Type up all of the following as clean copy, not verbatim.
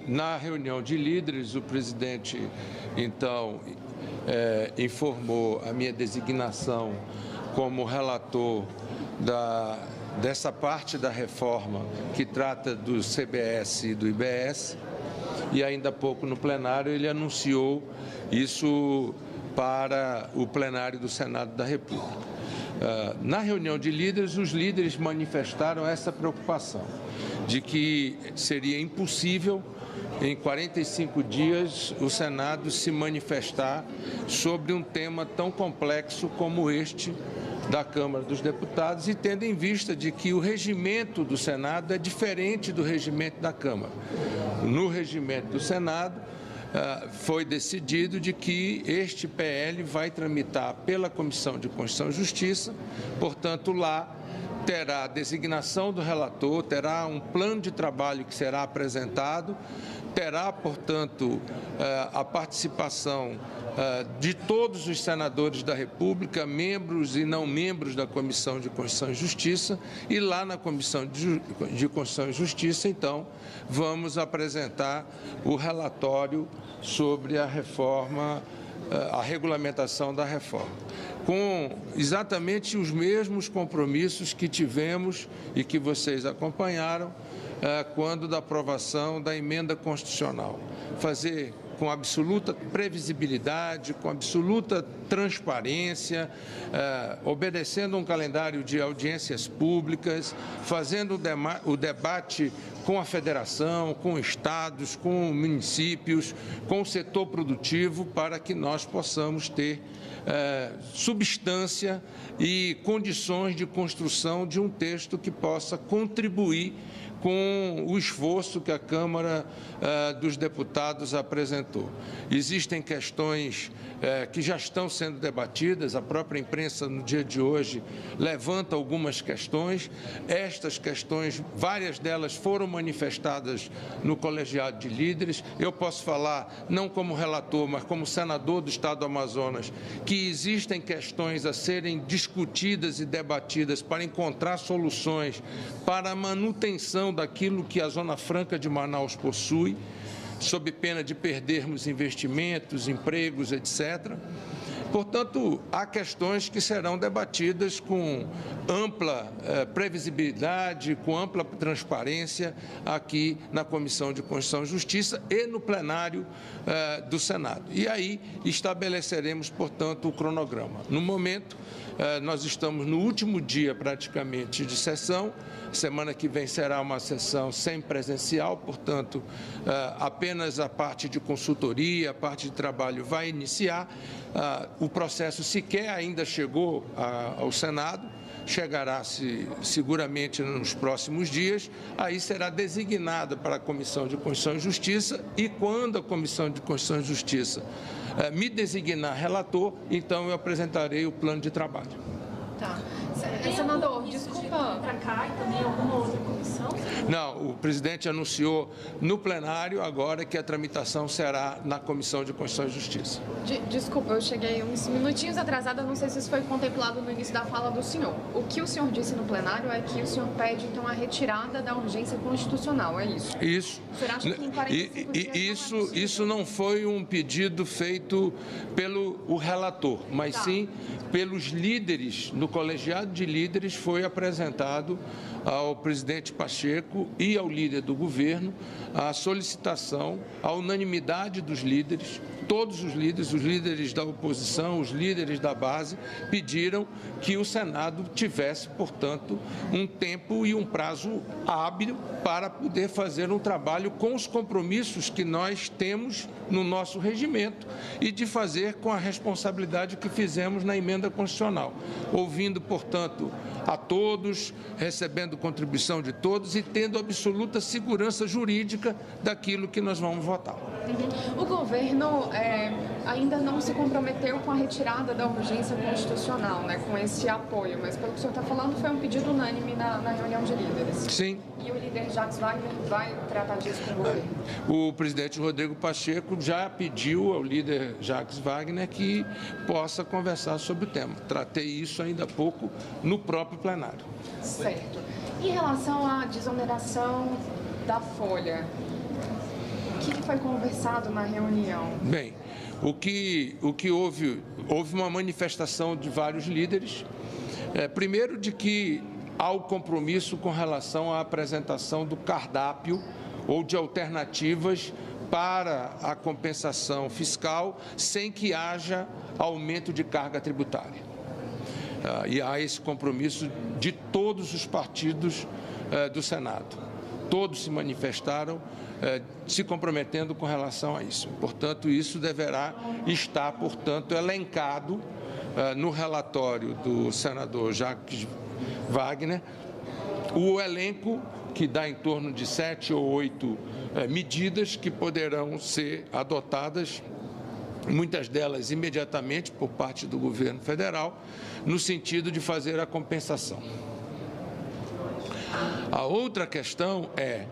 Na reunião de líderes, o presidente, então, informou a minha designação como relator dessa parte da reforma que trata do CBS e do IBS, e ainda há pouco no plenário ele anunciou isso para o plenário do Senado da República. Na reunião de líderes, os líderes manifestaram essa preocupação de que seria impossível, em 45 dias, o Senado se manifestar sobre um tema tão complexo como este da Câmara dos Deputados, e tendo em vista de que o regimento do Senado é diferente do regimento da Câmara. No regimento do Senado, foi decidido de que este PL vai tramitar pela Comissão de Constituição e Justiça, portanto, lá terá a designação do relator, terá um plano de trabalho que será apresentado, terá, portanto, a participação de todos os senadores da República, membros e não membros da Comissão de Constituição e Justiça, e lá na Comissão de Constituição e Justiça, então, vamos apresentar o relatório sobre a reforma, a regulamentação da reforma, com exatamente os mesmos compromissos que tivemos e que vocês acompanharam quando da aprovação da emenda constitucional. Fazer com absoluta previsibilidade, com absoluta transparência, obedecendo um calendário de audiências públicas, fazendo o debate com a federação, com estados, com municípios, com o setor produtivo, para que nós possamos ter substância e condições de construção de um texto que possa contribuir com o esforço que a Câmara dos Deputados apresentou. Existem questões que já estão sendo debatidas, a própria imprensa no dia de hoje levanta algumas questões. Estas questões, várias delas foram manifestadas no colegiado de líderes. Eu posso falar, não como relator, mas como senador do Estado do Amazonas, que existem questões a serem discutidas e debatidas para encontrar soluções para a manutenção daquilo que a Zona Franca de Manaus possui, sob pena de perdermos investimentos, empregos, etc. Portanto, há questões que serão debatidas com ampla previsibilidade, com ampla transparência aqui na Comissão de Constituição e Justiça e no plenário do Senado. E aí estabeleceremos, portanto, o cronograma. No momento, nós estamos no último dia praticamente de sessão. Semana que vem será uma sessão semipresencial, portanto, apenas a parte de consultoria, a parte de trabalho vai iniciar. O processo sequer ainda chegou ao Senado, chegará seguramente nos próximos dias, aí será designada para a Comissão de Constituição e Justiça, e quando a Comissão de Constituição e Justiça me designar relator, então eu apresentarei o plano de trabalho. Tá. Senador, desculpa. Para cá e também alguma outra comissão? Não, o presidente anunciou no plenário agora que a tramitação será na Comissão de Constituição e Justiça. Desculpa, eu cheguei uns minutinhos atrasada, não sei se isso foi contemplado no início da fala do senhor. O que o senhor disse no plenário é que o senhor pede, então, a retirada da urgência constitucional, é isso? Isso. O senhor acha que em 45 dias isso não foi um pedido feito pelo relator, mas sim pelos líderes. No colegiado de líderes foi apresentado ao presidente Pacheco e ao líder do governo a solicitação, a unanimidade dos líderes, todos os líderes da oposição, os líderes da base, pediram que o Senado tivesse, portanto, um tempo e um prazo hábil para poder fazer um trabalho com os compromissos que nós temos no nosso regimento e de fazer com a responsabilidade que fizemos na emenda constitucional, ouvindo, portanto, a todos, recebendo contribuição de todos e tendo absoluta segurança jurídica daquilo que nós vamos votar. O governo ainda não se comprometeu com a retirada da urgência constitucional, né, com esse apoio, mas pelo que o senhor está falando, foi um pedido unânime na reunião de líderes. Sim. E o líder Jacques Wagner vai tratar disso com o governo? O presidente Rodrigo Pacheco já pediu ao líder Jacques Wagner que possa conversar sobre o tema. Tratei isso ainda há pouco no próprio plenário. Certo. Em relação à desoneração da folha, foi conversado na reunião? Bem, o que houve uma manifestação de vários líderes. Primeiro, de que há o compromisso com relação à apresentação do cardápio ou de alternativas para a compensação fiscal sem que haja aumento de carga tributária. E há esse compromisso de todos os partidos do Senado. Todos se manifestaram se comprometendo com relação a isso. Portanto, isso deverá estar, portanto, elencado no relatório do senador Jacques Wagner, o elenco que dá em torno de 7 ou 8 medidas que poderão ser adotadas, muitas delas imediatamente por parte do governo federal, no sentido de fazer a compensação. A outra questão é,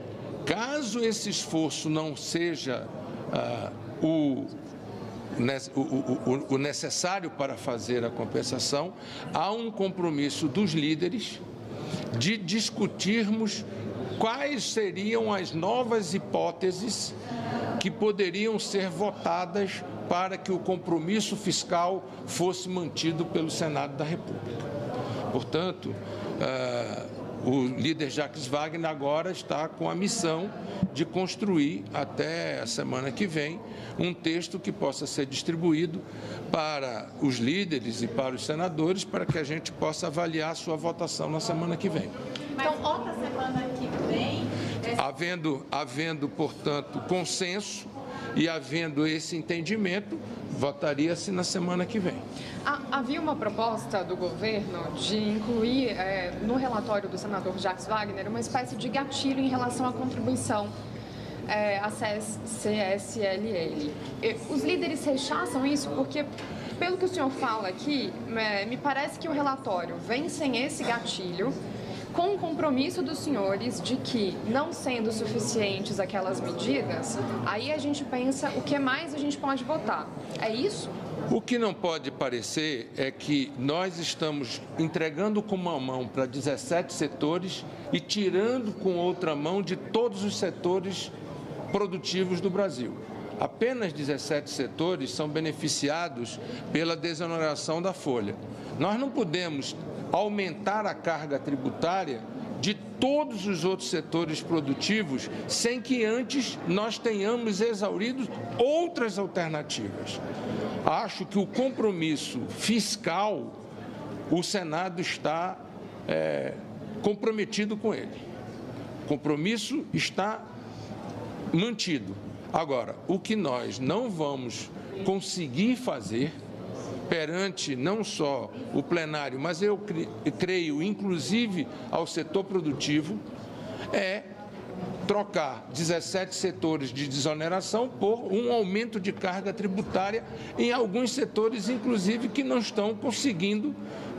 caso esse esforço não seja o necessário para fazer a compensação, há um compromisso dos líderes de discutirmos quais seriam as novas hipóteses que poderiam ser votadas para que o compromisso fiscal fosse mantido pelo Senado da República. Portanto, o líder Jacques Wagner agora está com a missão de construir, até a semana que vem, um texto que possa ser distribuído para os líderes e para os senadores, para que a gente possa avaliar a sua votação na semana que vem. Então, outra semana que vem... Havendo, portanto, consenso e havendo esse entendimento, votaria-se na semana que vem. Havia uma proposta do governo de incluir no relatório do senador Jacques Wagner uma espécie de gatilho em relação à contribuição à CSLL. Os líderes rechaçam isso porque, pelo que o senhor fala aqui, me parece que o relatório vem sem esse gatilho, com o compromisso dos senhores de que, não sendo suficientes aquelas medidas, aí a gente pensa o que mais a gente pode votar. É isso? O que não pode parecer é que nós estamos entregando com uma mão para 17 setores e tirando com outra mão de todos os setores produtivos do Brasil. Apenas 17 setores são beneficiados pela desoneração da folha. Nós não podemos aumentar a carga tributária de todos os outros setores produtivos sem que antes nós tenhamos exaurido outras alternativas. Acho que o compromisso fiscal, o Senado está comprometido com ele. O compromisso está mantido. Agora, o que nós não vamos conseguir fazer perante não só o plenário, mas eu creio, inclusive, ao setor produtivo, é trocar 17 setores de desoneração por um aumento de carga tributária em alguns setores, inclusive, que não estão conseguindo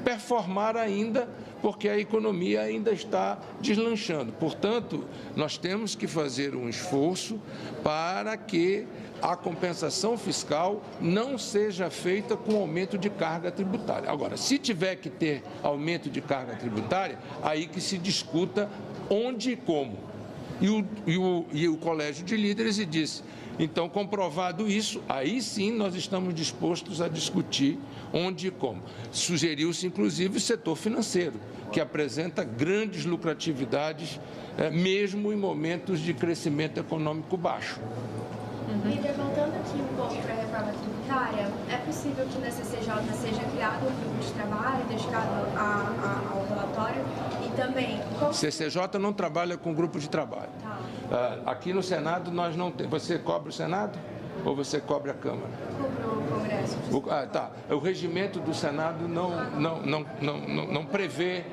performar ainda, porque a economia ainda está deslanchando. Portanto, nós temos que fazer um esforço para que a compensação fiscal não seja feita com aumento de carga tributária. Agora, se tiver que ter aumento de carga tributária, aí que se discuta onde e como. E o Colégio de Líderes disse, então, comprovado isso, aí sim nós estamos dispostos a discutir onde e como. Sugeriu-se, inclusive, o setor financeiro, que apresenta grandes lucratividades, mesmo em momentos de crescimento econômico baixo. Líder, voltando aqui um pouco para a reforma tributária, é possível que na CCJ seja criado um grupo de trabalho dedicado ao relatório e também... CCJ não trabalha com grupo de trabalho. Tá. Aqui no Senado nós não temos... Você cobre o Senado ou você cobre a Câmara? Cobro o Congresso. Tá. O regimento do Senado não prevê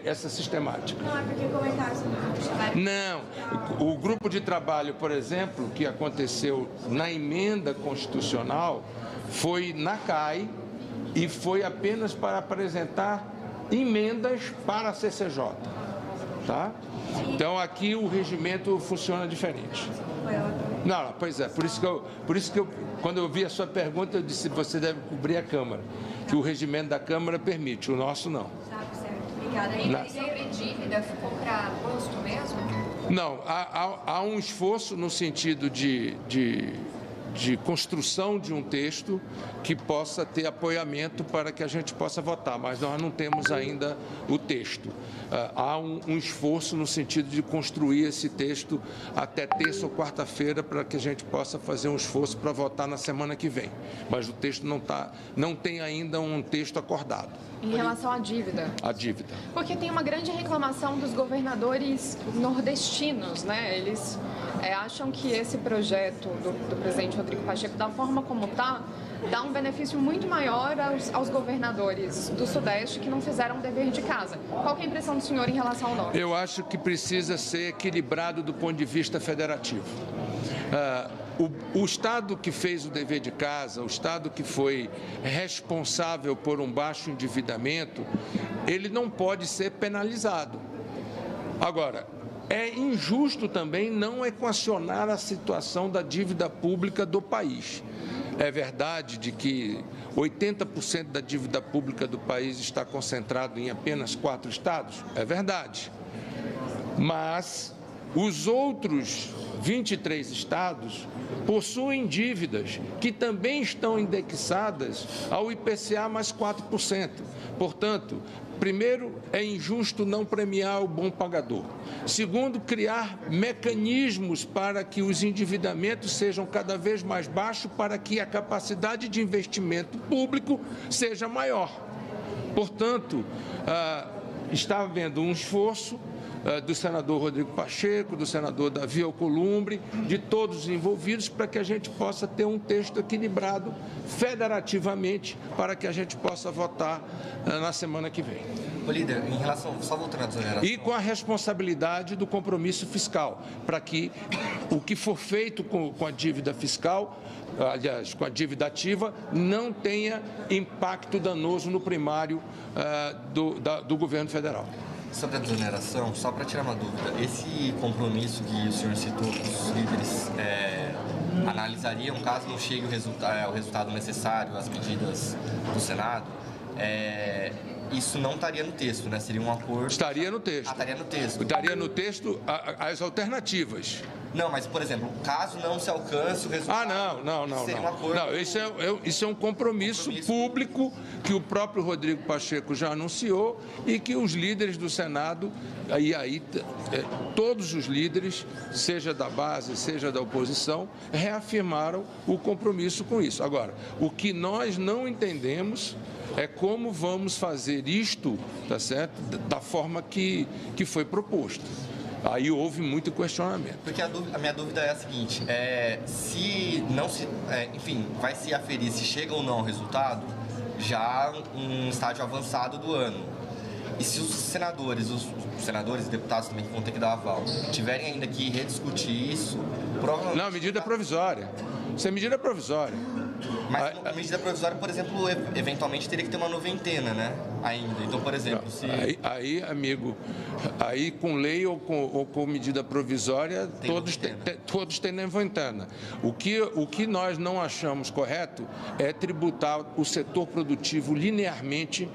essa sistemática. Não é porque comentaram sobre o grupo de trabalho. Não. O grupo de trabalho, por exemplo, que aconteceu na emenda constitucional, foi na CAI e foi apenas para apresentar emendas para a CCJ. Tá? Então, aqui o regimento funciona diferente. Não, pois é. Por isso que eu, quando eu vi a sua pergunta, eu disse que você deve cobrir a Câmara, que o regimento da Câmara permite, o nosso não. Tá, certo. Obrigada. E sobre dívida, ficou para agosto mesmo? Não, há um esforço no sentido de construção de um texto que possa ter apoiamento para que a gente possa votar, mas nós não temos ainda o texto. Há um esforço no sentido de construir esse texto até terça ou quarta-feira para que a gente possa fazer um esforço para votar na semana que vem. Mas o texto não tem ainda um texto acordado. Em relação à dívida. A dívida. Porque tem uma grande reclamação dos governadores nordestinos, né? Eles acham que esse projeto do presidente Rodrigo Pacheco, da forma como está, dá um benefício muito maior aos governadores do Sudeste que não fizeram o dever de casa. Qual que é a impressão do senhor em relação ao Norte? Eu acho que precisa ser equilibrado do ponto de vista federativo. O Estado que fez o dever de casa, o Estado que foi responsável por um baixo endividamento, ele não pode ser penalizado. Agora, é injusto também não equacionar a situação da dívida pública do país. É verdade de que 80% da dívida pública do país está concentrado em apenas 4 estados? É verdade. Mas os outros 23 estados possuem dívidas que também estão indexadas ao IPCA mais 4%. Portanto, primeiro, é injusto não premiar o bom pagador. Segundo, criar mecanismos para que os endividamentos sejam cada vez mais baixos, para que a capacidade de investimento público seja maior. Portanto, está havendo um esforço do senador Rodrigo Pacheco, do senador Davi Alcolumbre, de todos os envolvidos, para que a gente possa ter um texto equilibrado federativamente, para que a gente possa votar na semana que vem. Ô, líder, em relação, só voltando à desoneração... E com a responsabilidade do compromisso fiscal, para que o que for feito com a dívida fiscal, aliás, com a dívida ativa, não tenha impacto danoso no primário do governo federal. Sobre a desoneração, só para tirar uma dúvida, esse compromisso que o senhor citou, que os líderes analisariam caso não chegue o resultado necessário, as medidas do Senado, isso não estaria no texto, né? Seria um acordo... Estaria no texto. Estaria no texto. Estaria no texto as alternativas. Não, mas, por exemplo, caso não se alcance o resultado... Não. Seria um acordo... Não, isso é um compromisso público que o próprio Rodrigo Pacheco já anunciou e que os líderes do Senado, todos os líderes, seja da base, seja da oposição, reafirmaram o compromisso com isso. Agora, o que nós não entendemos é como vamos fazer isto, tá certo? Da forma que foi proposto. Aí houve muito questionamento. Porque a minha dúvida é a seguinte, se não se, enfim, vai se aferir se chega ou não o resultado, já um estágio avançado do ano. E se os senadores e deputados também que vão ter que dar aval, tiverem ainda que rediscutir isso, provavelmente... Não, medida provisória. Isso é medida provisória. Mas a medida provisória, por exemplo, eventualmente teria que ter uma noventena, né? Ainda. Então, por exemplo, se... Amigo, com lei ou com medida provisória, todos têm noventena. O que nós não achamos correto é tributar o setor produtivo linearmente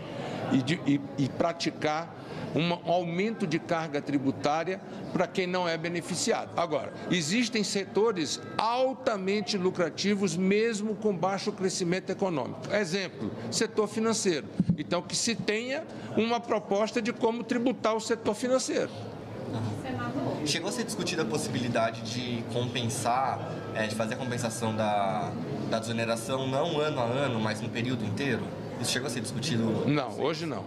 e praticar um aumento de carga tributária para quem não é beneficiado. Agora, existem setores altamente lucrativos, mesmo com baixo crescimento econômico. Exemplo, setor financeiro. Então, que se tenha uma proposta de como tributar o setor financeiro. Chegou a ser discutida a possibilidade de compensar, de fazer a compensação da desoneração não ano a ano, mas no período inteiro? Isso chegou a ser discutido? Não, hoje não.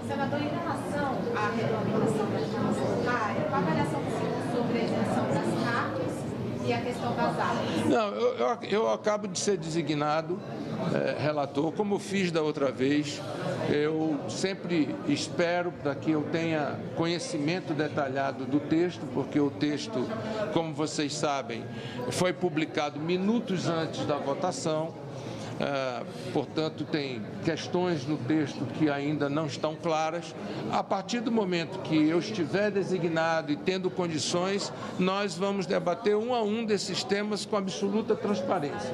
Senador, em relação à regulamentação da reforma tributária, qual a avaliação do senhor sobre a isenção das CAPs e a questão das áreas? Não, eu acabo de ser designado relator, como fiz da outra vez. Eu sempre espero para que eu tenha conhecimento detalhado do texto, porque o texto, como vocês sabem, foi publicado minutos antes da votação. Portanto, tem questões no texto que ainda não estão claras. A partir do momento que eu estiver designado e tendo condições, nós vamos debater um a um desses temas com absoluta transparência.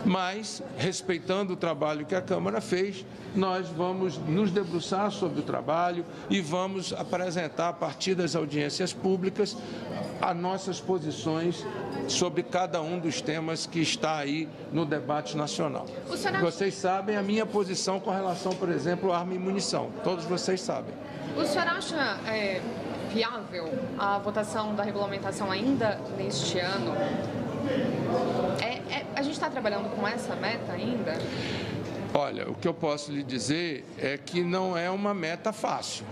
Mas, respeitando o trabalho que a Câmara fez, nós vamos nos debruçar sobre o trabalho e vamos apresentar, a partir das audiências públicas, as nossas posições sobre cada um dos temas que está aí no debate nacional. Vocês sabem a minha posição com relação, por exemplo, à arma e munição. Todos vocês sabem. O senhor acha viável a votação da regulamentação ainda neste ano? A gente está trabalhando com essa meta ainda? Olha, o que eu posso lhe dizer é que não é uma meta fácil,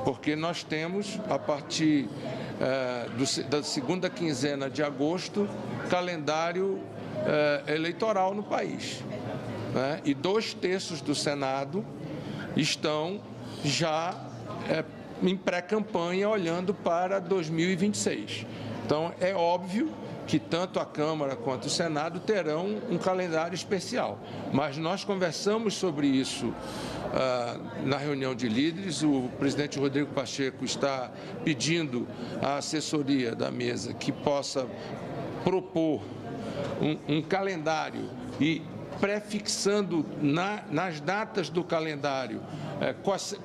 porque nós temos, a partir da segunda quinzena de agosto, calendário eleitoral no país, né? E 2/3 do Senado estão já em pré-campanha olhando para 2026. Então, é óbvio que tanto a Câmara quanto o Senado terão um calendário especial. Mas nós conversamos sobre isso na reunião de líderes. O presidente Rodrigo Pacheco está pedindo à assessoria da mesa que possa propor um calendário e prefixando nas datas do calendário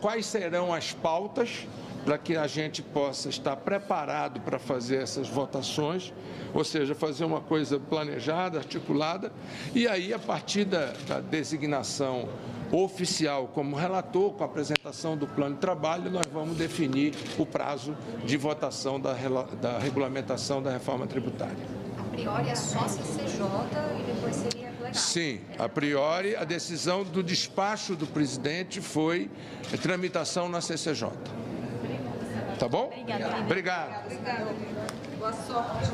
quais serão as pautas, para que a gente possa estar preparado para fazer essas votações, ou seja, fazer uma coisa planejada, articulada, e aí, a partir da designação oficial como relator, com a apresentação do plano de trabalho, nós vamos definir o prazo de votação da regulamentação da reforma tributária. A priori é só CCJ e depois seria plenário? Sim, a priori a decisão do despacho do presidente foi tramitação na CCJ. Tá bom? Obrigada. Obrigado. Boa sorte.